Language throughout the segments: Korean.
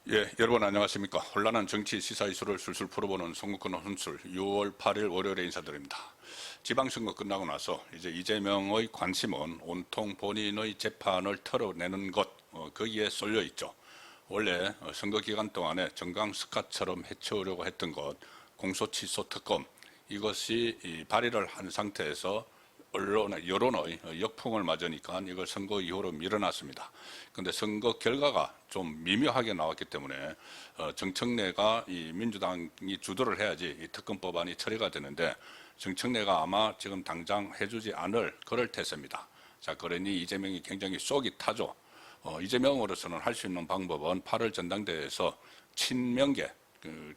예, 여러분 안녕하십니까. 혼란한 정치 시사 이슈를 술술 풀어보는 송국근 혼술 6월 8일 월요일에 인사드립니다. 지방선거 끝나고 나서 이제 이재명의 관심은 온통 본인의 재판을 털어내는 것, 거기에 쏠려 있죠. 원래 선거 기간 동안에 정강스카처럼 해치우려고 했던 것, 공소취소 특검, 이것이 발의를 한 상태에서 여론의 역풍을 맞으니까 이걸 선거 이후로 밀어놨습니다. 그런데 선거 결과가 좀 미묘하게 나왔기 때문에 정청래가 이 민주당이 주도를 해야지 이 특검 법안이 처리가 되는데 정청래가 아마 지금 당장 해주지 않을 그럴 태세입니다. 자, 그러니 이재명이 굉장히 쏙이 타죠. 이재명으로서는 할 수 있는 방법은 8월 전당대회에서 친명계,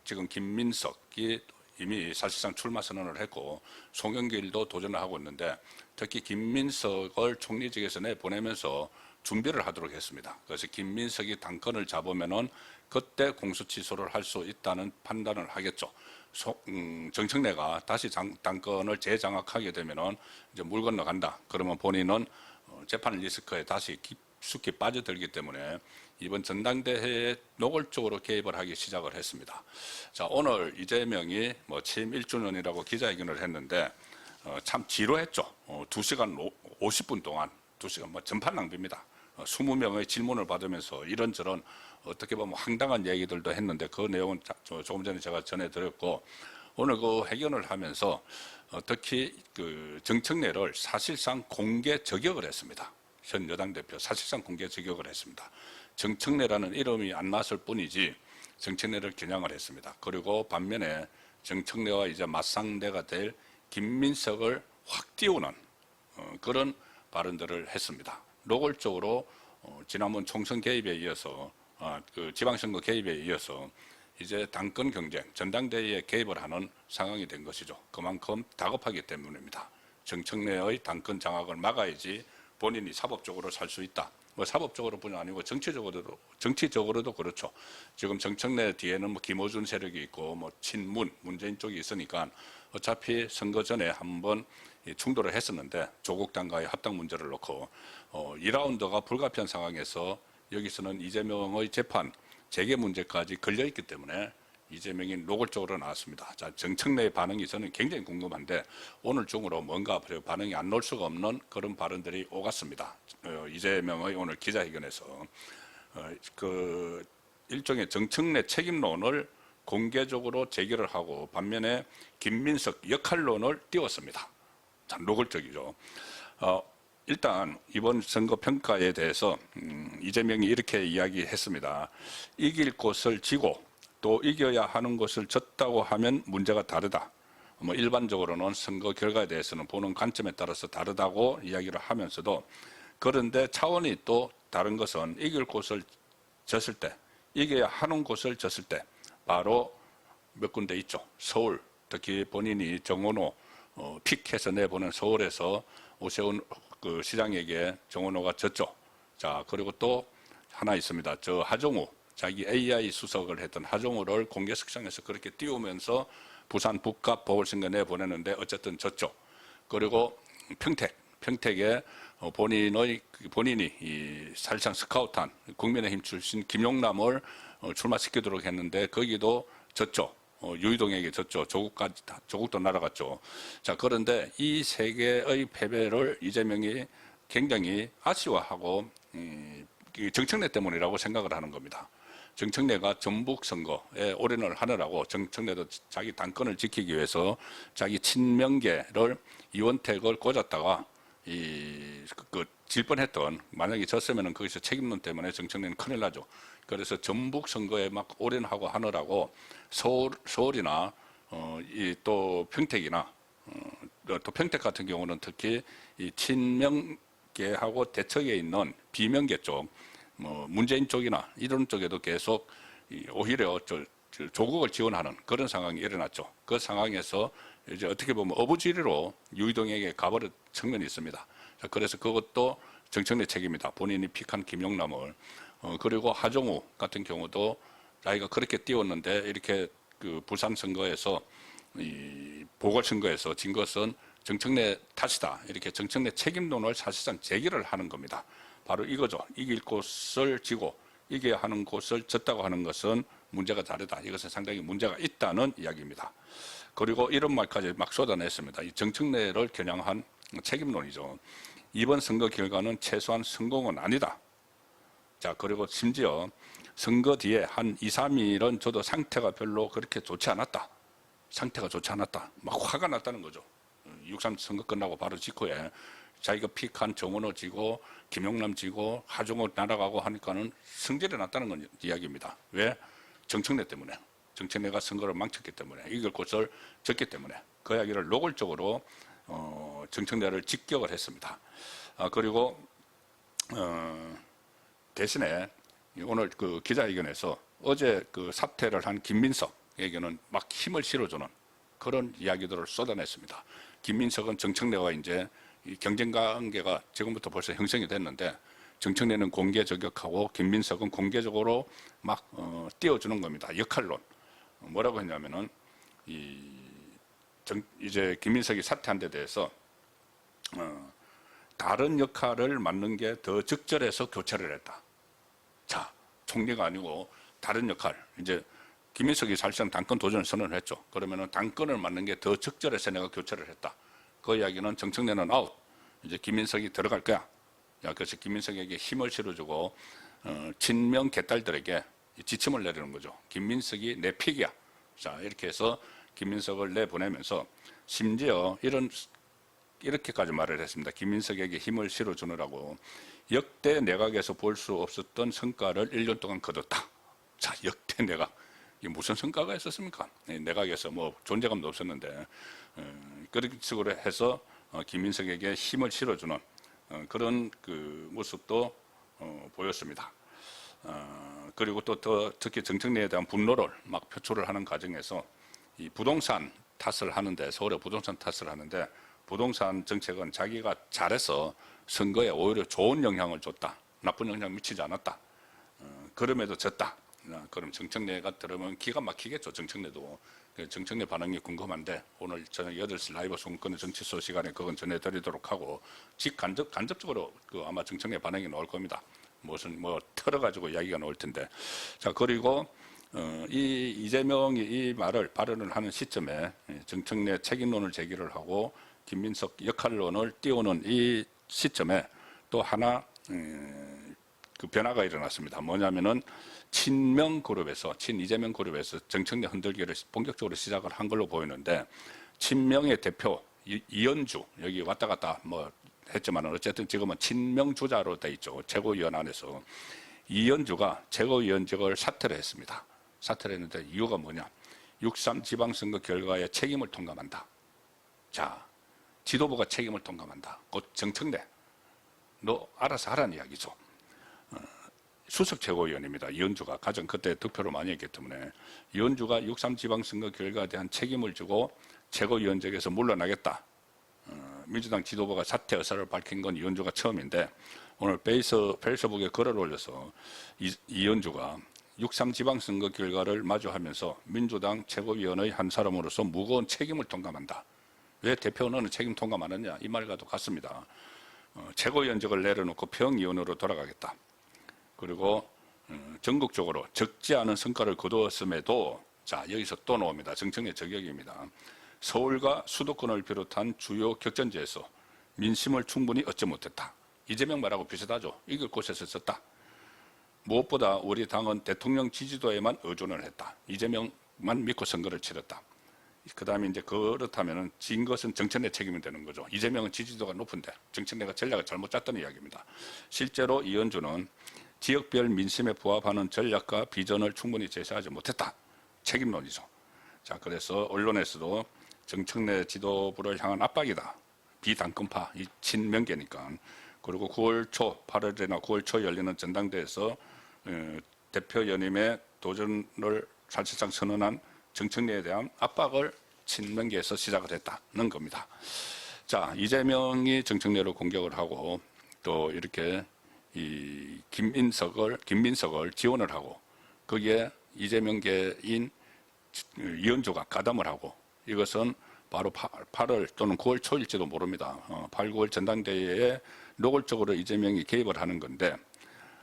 지금 김민석이 이미 사실상 출마 선언을 했고 송영길도 도전을 하고 있는데 특히 김민석을 총리직에서 내보내면서 준비를 하도록 했습니다. 그래서 김민석이 당권을 잡으면은 그때 공수처소를 할 수 있다는 판단을 하겠죠. 정청래가 다시 당권을 재장악하게 되면은 이제 물 건너간다. 그러면 본인은 재판 리스크에 다시 깊숙이 빠져들기 때문에 이번 전당대회에 노골적으로 개입을 하기 시작을 했습니다. 자, 오늘 이재명이 취임 1주년이라고 기자회견을 했는데 참 지루했죠. 2시간 50분 동안 2시간 전판 낭비입니다. 20명의 질문을 받으면서 이런저런 어떻게 보면 황당한 얘기들도 했는데 그 내용은 조금 전에 제가 전해드렸고 오늘 그 회견을 하면서 특히 그 정청래를 사실상 공개 저격을 했습니다. 현 여당 대표 사실상 공개 저격을 했습니다. 정청래라는 이름이 안 났을 뿐이지 정청래를 겨냥을 했습니다. 그리고 반면에 정청래와 이제 맞상대가 될 김민석을 확 띄우는 그런 발언들을 했습니다. 노골적으로 지난번 총선 개입에 이어서 그 지방선거 개입에 이어서 이제 당권 경쟁, 전당대회에 개입을 하는 상황이 된 것이죠. 그만큼 다급하기 때문입니다. 정청래의 당권 장악을 막아야지 본인이 사법적으로 살 수 있다. 사법적으로뿐 아니고 정치적으로도 그렇죠. 지금 정청래 뒤에는 김어준 세력이 있고 친문, 문재인 쪽이 있으니까 어차피 선거 전에 한번 충돌을 했었는데 조국 당과의 합당 문제를 놓고 2라운드가 불가피한 상황에서 여기서는 이재명의 재판, 재계 문제까지 걸려있기 때문에 이재명이 노골적으로 나왔습니다. 자, 정청래의 반응이 저는 굉장히 궁금한데 오늘 중으로 뭔가 반응이 안 나올 수가 없는 그런 발언들이 오갔습니다. 이재명의 오늘 기자회견에서 그 일종의 정청래 책임론을 공개적으로 제기를 하고 반면에 김민석 역할론을 띄웠습니다. 참 노골적이죠. 일단 이번 선거 평가에 대해서 이재명이 이렇게 이야기했습니다. 이길 곳을 지고 또 이겨야 하는 것을 졌다고 하면 문제가 다르다. 일반적으로는 선거 결과에 대해서는 보는 관점에 따라서 다르다고 이야기를 하면서도 그런데 차원이 또 다른 것은 이길 곳을 졌을 때, 이겨야 하는 곳을 졌을 때 바로 몇 군데 있죠. 서울, 특히 본인이 정원호 픽해서 내보낸 서울에서 오세훈 그 시장에게 정원호가 졌죠. 자, 그리고 또 하나 있습니다. 저 하정우, 자기 AI 수석을 했던 하정우를 공개석상에서 그렇게 띄우면서 부산 북갑 보궐선거 내보내는데 어쨌든 졌죠. 그리고 평택에 본인이 사실상 스카우트한 국민의힘 출신 김용남을 출마시키도록 했는데 거기도 졌죠. 유이동에게 졌죠. 조국도 날아갔죠. 자, 그런데 이 세 개의 패배를 이재명이 굉장히 아쉬워하고 정청래 때문이라고 생각을 하는 겁니다. 정청래가 전북 선거에 올인을 하느라고 정청래도 자기 당권을 지키기 위해서 자기 친명계를 이원택을 꽂았다가 질 뻔했던 만약에 졌으면은 거기서 책임론 때문에 정청래는 큰일 나죠. 그래서 전북 선거에 막 올인하고 하느라고 서울이나 또 평택이나 또 평택 같은 경우는 특히 이 친명계하고 대척에 있는 비명계 쪽 문재인 쪽이나 이런 쪽에도 계속 오히려 조국을 지원하는 그런 상황이 일어났죠. 그 상황에서 이제 어떻게 보면 어부지리로 유이동에게 가버린 측면이 있습니다. 그래서 그것도 정청래 책임이다. 본인이 픽한 김용남을 그리고 하정우 같은 경우도 자기가 그렇게 띄웠는데 이렇게 그 부산 선거에서 이 보궐선거에서 진 것은 정청래 탓이다. 이렇게 정청래 책임론을 사실상 제기를 하는 겁니다. 바로 이거죠. 이길 곳을 지고 이겨야 하는 곳을 졌다고 하는 것은 문제가 다르다. 이것은 상당히 문제가 있다는 이야기입니다. 그리고 이런 말까지 막 쏟아냈습니다. 이 정청래를 겨냥한 책임론이죠. 이번 선거 결과는 최소한 성공은 아니다. 자, 그리고 심지어 선거 뒤에 한 2, 3일은 저도 상태가 별로 그렇게 좋지 않았다. 상태가 좋지 않았다. 막 화가 났다는 거죠. 6.3 선거 끝나고 바로 직후에 자기가 픽한 정원호 지고 김용남 지고 하정우 날아가고 하니까는 성질이 났다는 건 이야기입니다. 왜? 정청래 때문에. 정청래가 선거를 망쳤기 때문에, 이길 곳을 졌기 때문에 그 이야기를 노골적으로 정청래를 직격을 했습니다. 그리고 대신에 오늘 그 기자회견에서 어제 그 사퇴를 한 김민석에게는 막 힘을 실어주는 그런 이야기들을 쏟아냈습니다. 김민석은 정청래와 이제 경쟁 관계가 지금부터 벌써 형성이 됐는데, 정청래는 공개 저격하고 김민석은 공개적으로 막 띄워주는 겁니다. 역할론. 뭐라고 했냐면은 이제 김민석이 사퇴한 데 대해서 다른 역할을 맡는 게 더 적절해서 교체를 했다. 자, 총리가 아니고 다른 역할. 이제 김민석이 사실상 당권 도전을 선언을 했죠. 그러면은 당권을 맡는 게 더 적절해서 내가 교체를 했다. 그 이야기는 정청래는 아웃. 이제 김민석이 들어갈 거야. 그래서 김민석에게 힘을 실어주고 친명 개딸들에게 지침을 내리는 거죠. 김민석이 내 픽이야. 자, 이렇게 해서 김민석을 내보내면서 심지어 이렇게까지 말을 했습니다. 김민석에게 힘을 실어주느라고 역대 내각에서 볼 수 없었던 성과를 1년 동안 거뒀다. 자, 역대 내각. 이게 무슨 성과가 있었습니까? 내각에서 뭐 존재감도 없었는데 그런 식으로 해서 김민석에게 힘을 실어주는 그런 그 모습도 보였습니다. 그리고 또 특히 정청래에 대한 분노를 막 표출을 하는 과정에서 이 부동산 탓을 하는데, 서울의 부동산 탓을 하는데, 부동산 정책은 자기가 잘해서 선거에 오히려 좋은 영향을 줬다. 나쁜 영향 미치지 않았다. 그럼에도 졌다. 그럼 정청래가 들으면 기가 막히겠죠. 정청래도. 정청래 반응이 궁금한데 오늘 저녁 8시 라이브 송권의 정치소 시간에 그건 전해드리도록 하고, 간접적으로 아마 정청래 반응이 나올 겁니다. 무슨 털어가지고 이야기가 나올 텐데. 자, 그리고 이재명이 이 발언을 하는 시점에 정청래 책임론을 제기를 하고 김민석 역할론을 띄우는 이 시점에 또 하나 그 변화가 일어났습니다. 뭐냐면은 친명 그룹에서, 친이재명 그룹에서 정청래 흔들기를 본격적으로 시작을 한 걸로 보이는데, 친명의 대표 이현주, 여기 왔다 갔다 뭐 했지만 어쨌든 지금은 친명 주자로 돼 있죠. 최고위원 안에서. 이현주가 최고위원직을 사퇴를 했습니다. 사퇴를 했는데 이유가 뭐냐? 6.3 지방선거 결과에 책임을 통감한다. 자, 지도부가 책임을 통감한다. 곧 정청래, 너 알아서 하라는 이야기죠. 수석 최고위원입니다. 이현주가 가장 그때 득표를 많이 했기 때문에 이현주가 6.3 지방선거 결과에 대한 책임을 지고 최고위원직에서 물러나겠다. 민주당 지도부가 사퇴 의사를 밝힌 건 이현주가 처음인데, 오늘 페이스북에 글을 올려서 이현주가 6.3 지방선거 결과를 마주하면서 민주당 최고위원의 한 사람으로서 무거운 책임을 통감한다. 왜 대표는 책임 통감 안 했냐? 이 말과도 같습니다. 최고위원직을 내려놓고 평의원으로 돌아가겠다. 그리고 전국적으로 적지 않은 성과를 거두었음에도, 자, 여기서 또 나옵니다. 정청래 저격입니다. 서울과 수도권을 비롯한 주요 격전지에서 민심을 충분히 얻지 못했다. 이재명 말하고 비슷하죠. 이길 곳에서 썼다. 무엇보다 우리 당은 대통령 지지도에만 의존을 했다. 이재명만 믿고 선거를 치렀다. 그 다음에 이제 그렇다면 진 것은 정청래 책임이 되는 거죠. 이재명은 지지도가 높은데 정청래가 전략을 잘못 짰다는 이야기입니다. 실제로 이현주는 지역별 민심에 부합하는 전략과 비전을 충분히 제시하지 못했다. 책임론이죠. 자, 그래서 언론에서도 정청래 지도부를 향한 압박이다. 비당권파, 이 친명계니까. 그리고 9월 초, 8월이나 9월 초 열리는 전당대회에서 대표 연임의 도전을 사실상 선언한 정청래에 대한 압박을 친명계에서 시작을 했다는 겁니다. 자, 이재명이 정청래로 공격을 하고 또 이렇게 이 김민석을 지원을 하고, 거기에 이재명계인 이현주가 가담을 하고, 이것은 바로 8월 또는 9월 초일지도 모릅니다. 8, 9월 전당대회에 노골적으로 이재명이 개입을 하는 건데,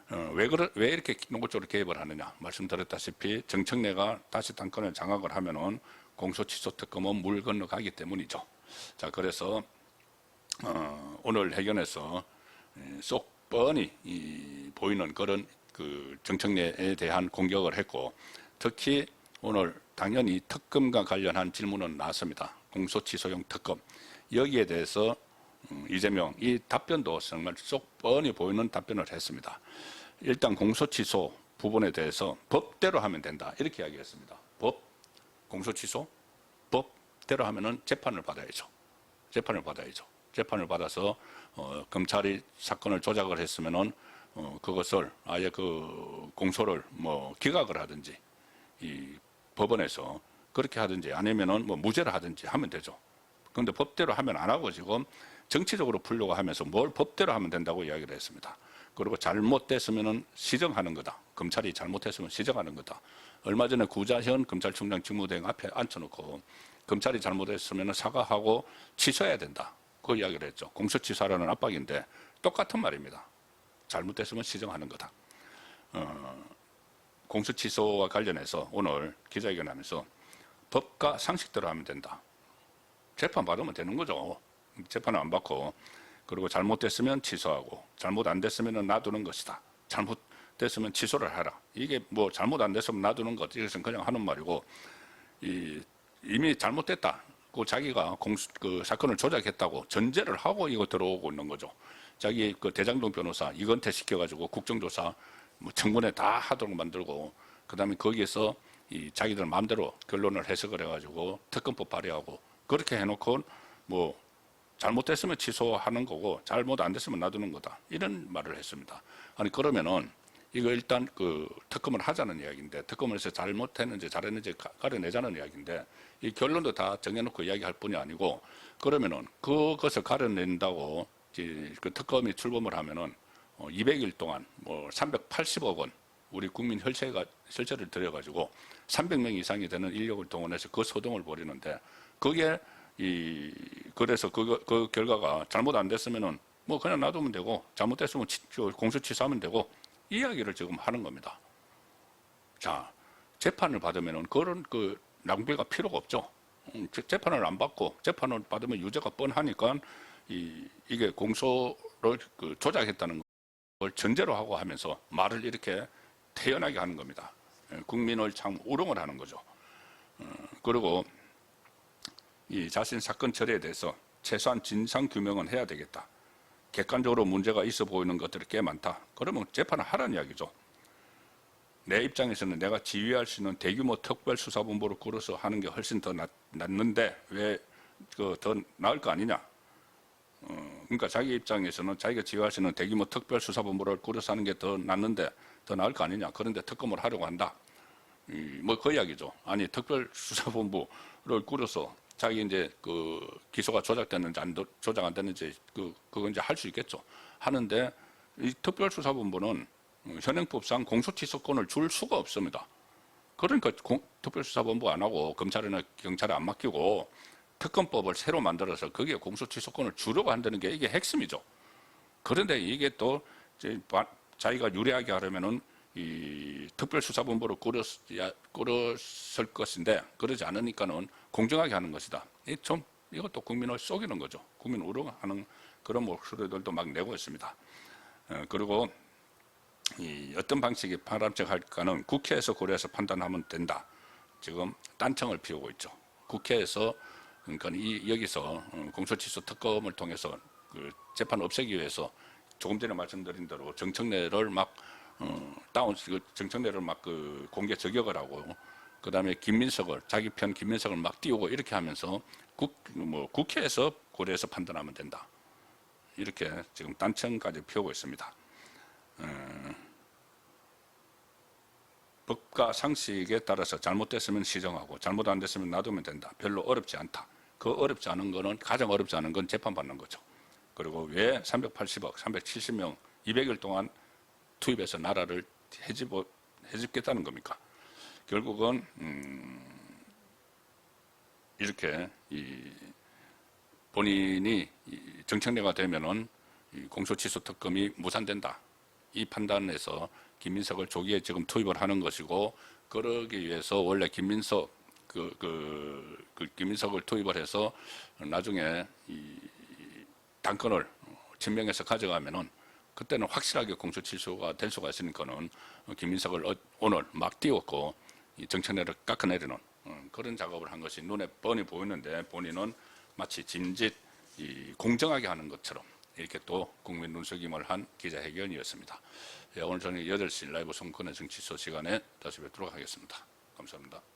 왜 이렇게 노골적으로 개입을 하느냐 말씀드렸다시피 정청래가 다시 당권을 장악을 하면은 공소취소 특검은 물 건너가기 때문이죠. 자, 그래서 오늘 회견에서 쏙 뻔히 보이는 그런 그 정청래에 대한 공격을 했고, 특히 오늘 당연히 특검과 관련한 질문은 나왔습니다. 공소취소용 특검. 여기에 대해서 이재명 이 답변도 정말 쏙 뻔히 보이는 답변을 했습니다. 일단 공소취소 부분에 대해서 법대로 하면 된다 이렇게 이야기했습니다. 공소취소 법대로 하면은 재판을 받아야죠. 재판을 받아서 검찰이 사건을 조작을 했으면은 그것을 아예 그 공소를 뭐 기각을 하든지 이 법원에서 그렇게 하든지 아니면은 뭐 무죄를 하든지 하면 되죠. 그런데 법대로 하면 안 하고 지금 정치적으로 풀려고 하면서 뭘 법대로 하면 된다고 이야기를 했습니다. 그리고 잘못됐으면은 시정하는 거다. 검찰이 잘못했으면 시정하는 거다. 얼마 전에 구자현 검찰총장 직무대행 앞에 앉혀놓고 검찰이 잘못했으면 사과하고 취소해야 된다. 그 이야기를 했죠. 공소취소하라는 압박인데 똑같은 말입니다. 잘못됐으면 시정하는 거다. 공소취소와 관련해서 오늘 기자회견하면서 법과 상식대로 하면 된다. 재판 받으면 되는 거죠. 재판을 안 받고 그리고 잘못됐으면 취소하고 잘못 안 됐으면 놔두는 것이다. 잘못됐으면 취소를 하라. 이게 뭐 잘못 안 됐으면 놔두는 것 이것은 그냥 하는 말이고 이미 잘못됐다. 그 자기가 그 사건을 조작했다고 전제를 하고 이거 들어오고 있는 거죠. 자기 그 대장동 변호사 이건태 시켜가지고 국정조사 뭐 청문회 다 하도록 만들고 그다음에 거기에서 이 자기들 마음대로 결론을 해석을 해가지고 특검법 발의하고 그렇게 해놓고 뭐 잘못됐으면 취소하는 거고 잘못 안 됐으면 놔두는 거다 이런 말을 했습니다. 아니 그러면은 이거 일단 그 특검을 하자는 이야기인데 특검을 해서 잘못했는지 잘했는지 가려내자는 이야기인데 이 결론도 다 정해놓고 이야기할 뿐이 아니고 그러면은 그것을 가려낸다고 그 특검이 출범을 하면은 200일 동안 뭐 380억 원 우리 국민 혈세를 들여가지고 300명 이상이 되는 인력을 동원해서 그 소동을 벌이는데 그게 그래서 그 결과가 잘못 안 됐으면은 뭐 그냥 놔두면 되고 잘못됐으면 공소 취소하면 되고 이 이야기를 지금 하는 겁니다. 자, 재판을 받으면은 그런 그 낭비가 필요가 없죠. 재판을 안 받고 재판을 받으면 유죄가 뻔하니까 이게 공소를 그 조작했다는 걸 전제로 하고 하면서 말을 이렇게 태연하게 하는 겁니다. 국민을 참 우롱을 하는 거죠. 그리고 이 자신 사건 처리에 대해서 최소한 진상 규명은 해야 되겠다. 객관적으로 문제가 있어 보이는 것들이 꽤 많다. 그러면 재판을 하라는 이야기죠. 내 입장에서는 내가 지휘할 수 있는 대규모 특별수사본부를 꾸려서 하는 게 훨씬 더 낫는데 왜 더 나을 거 아니냐. 그러니까 자기 입장에서는 자기가 지휘할 수 있는 대규모 특별수사본부를 꾸려서 하는 게 더 낫는데 더 나을 거 아니냐. 그런데 특검을 하려고 한다. 뭐 그 이야기죠. 아니 특별수사본부를 꾸려서 자기 이제 그 기소가 조작됐는지 조작 안 됐는지 그거 이제 할 수 있겠죠. 하는데 이 특별수사본부는 현행법상 공소취소권을 줄 수가 없습니다. 그러니까 특별수사본부 안 하고 검찰이나 경찰에 안 맡기고 특검법을 새로 만들어서 거기에 공소취소권을 주려고 한다는 게 이게 핵심이죠. 그런데 이게 또 자기가 유리하게 하려면은 이 특별수사본부를 꾸렸을 것인데 그러지 않으니까는 공정하게 하는 것이다. 이것도 국민을 속이는 거죠. 국민 우롱하는 그런 목소리들도 막 내고 있습니다. 그리고 어떤 방식이 바람직할까는 국회에서 고려해서 판단하면 된다. 지금 딴청을 피우고 있죠. 국회에서 그러니까 여기서 공소취소 특검을 통해서 그 재판 없애기 위해서 조금 전에 말씀드린 대로 정청래를 막 정청래를 막 그 공개 저격을 하고 그다음에 김민석을 자기 편 김민석을 막 띄우고 이렇게 하면서 국회에서 고려해서 판단하면 된다. 이렇게 지금 딴청까지 피우고 있습니다. 법과 상식에 따라서 잘못됐으면 시정하고 잘못 안 됐으면 놔두면 된다. 별로 어렵지 않다. 그 어렵지 않은 거는 가장 어렵지 않은 건 재판받는 거죠. 그리고 왜 380억, 370명, 200일 동안 투입해서 나라를 해집겠다는 겁니까? 결국은 이렇게 본인이 정청래가 되면은 공소취소 특검이 무산된다. 이 판단에서 김민석을 조기에 지금 투입을 하는 것이고, 그러기 위해서 원래 김민석을 투입을 해서 나중에 이 당권을 친명해서 가져가면은 그때는 확실하게 공수 취소가 될 수가 있으니까는 김민석을 오늘 막 띄웠고 이 정청래를 깎아내리는 그런 작업을 한 것이 눈에 뻔히 보이는데, 본인은 마치 진짓 공정하게 하는 것처럼 이렇게 또 국민 눈속임을 한 기자회견이었습니다. 오늘 저녁 8시 라이브 선거권의 정치소 시간에 다시 뵙도록 하겠습니다. 감사합니다.